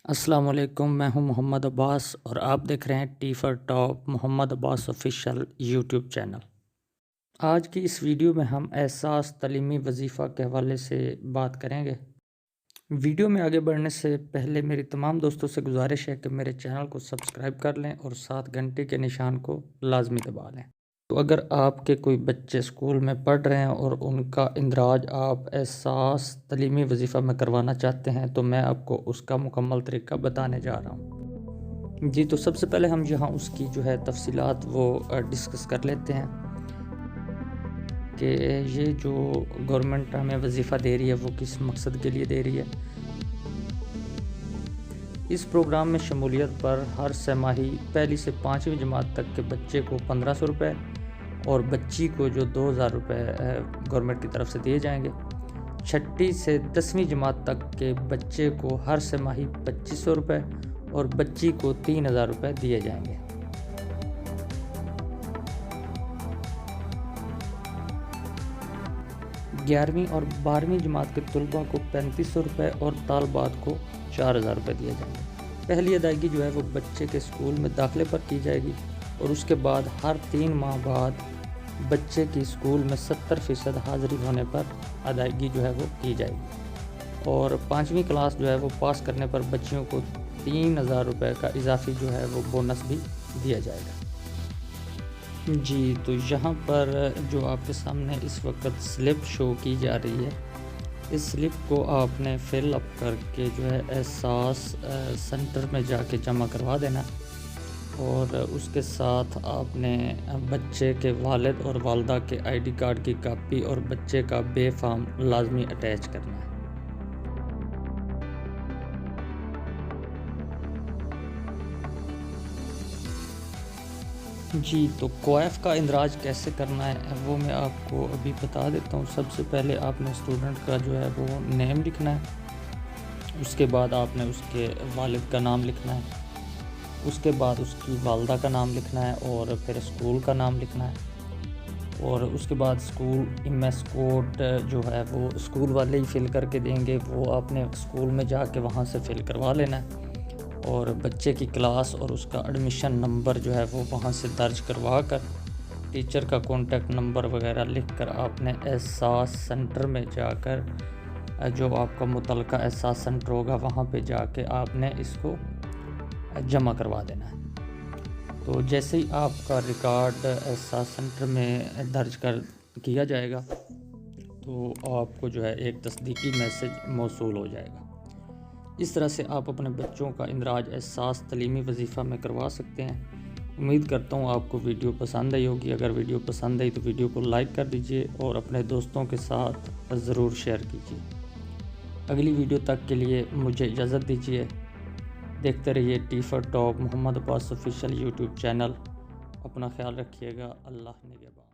السلام علیکم، میں ہوں محمد عباس اور آپ دیکھ رہے ہیں T for top Muhammad Abbas official YouTube channel. آج کی اس ویڈیو میں ہم احساس تعلیمی وظیفہ کے حوالے سے بات کریں گے۔ ویڈیو میں آگے بڑھنے سے پہلے میری تمام دوستوں سے گزارش ہے کہ میرے چینل کو سبسکرائب کر لیں اور ساتھ گھنٹی کے نشان کو لازمی دبا لیں۔ تو اگر آپ کے کوئی بچے اسکول میں پڑھ رہے ہیں اور ان کا اندراج آپ احساس تعلیمی وظیفہ میں کروانا چاہتے ہیں تو میں آپ کو اس کا مکمل طریقہ بتانے جا رہا ہوں۔ تو سب سے پہلے ہم یہاں اس کی تفصیلات وہ ڈسکس کر لیتے ہیں کہ یہ جو گورنمنٹ ہمیں وظیفہ دے رہی ہے وہ کس مقصد کے لیے دے رہی ہے۔ اس پروگرام میں شمولیت پر ہر سہ ماہی پہلی سے 5ویں جماعت تک کے بچے کو 1500 روپے اور بچی کو جو 2000 روپے گورنمنٹ کی طرف سے دیے جائیں گے۔ 6ٹھی سے 10ویں جماعت تک کے بچے کو ہر سہ ماہی 2500 روپے اور بچی کو 3000 روپے دیے جائیں گے۔ 11ویں اور 12ویں جماعت کے طلباء کو 3500 روپے اور طالبات کو 4000 روپے دیے جائیں گے۔ پہلی ادائیگی وہ بچے کے اسکول میں داخلے پر کی جائے گی اور اس کے بعد ہر 3 ماہ بعد بچے کی اسکول میں 70% حاضری ہونے پر ادائیگی وہ کی جائے گی اور 5ویں کلاس وہ پاس کرنے پر بچیوں کو 3000 روپے کا اضافی وہ بونس بھی دیا جائے گا۔ تو یہاں پر جو آپ کے سامنے اس وقت سلپ شو کی جا رہی ہے، اس سلپ کو آپ نے فل اپ کر کے احساس سینٹر میں جا کے جمع کروا دینا اور اس کے ساتھ آپ نے بچے کے والد اور والدہ کے آئی ڈی کارڈ کی کاپی اور بچے کا بے فارم لازمی اٹیچ کرنا ہے۔ تو کویف کا اندراج کیسے کرنا ہے وہ میں آپ کو ابھی بتا دیتا ہوں۔ سب سے پہلے آپ نے اسٹوڈنٹ کا وہ نیم لکھنا ہے، اس کے بعد آپ نے اس کے والد کا نام لکھنا ہے، اس کے بعد اس کی والدہ کا نام لکھنا ہے اور پھر اسکول کا نام لکھنا ہے اور اس کے بعد اسکول MS کوڈ وہ اسکول والے ہی فل کر کے دیں گے، وہ آپ نے اسکول میں جا کے وہاں سے فل کروا لینا ہے اور بچے کی کلاس اور اس کا ایڈمیشن نمبر وہ وہاں سے درج کروا کر ٹیچر کا کانٹیکٹ نمبر وغیرہ لکھ کر آپ نے احساس سینٹر میں جا کر جو آپ کا متعلقہ احساس سینٹر ہوگا وہاں پہ جا کے آپ نے اس کو جمع کروا دینا ہے۔ تو جیسے ہی آپ کا ریکارڈ احساس سینٹر میں درج کیا جائے گا تو آپ کو ایک تصدیقی میسج موصول ہو جائے گا۔ اس طرح سے آپ اپنے بچوں کا اندراج احساس تعلیمی وظیفہ میں کروا سکتے ہیں۔ امید کرتا ہوں آپ کو ویڈیو پسند آئی ہوگی۔ اگر ویڈیو پسند آئی تو ویڈیو کو لائک کر دیجئے اور اپنے دوستوں کے ساتھ ضرور شیئر کیجئے۔ اگلی ویڈیو تک کے لیے مجھے اجازت دیجئے۔ دیکھتے رہیے T for top Muhammad Abbas official YouTube channel. اپنا خیال رکھیے گا۔ اللہ نگہبان۔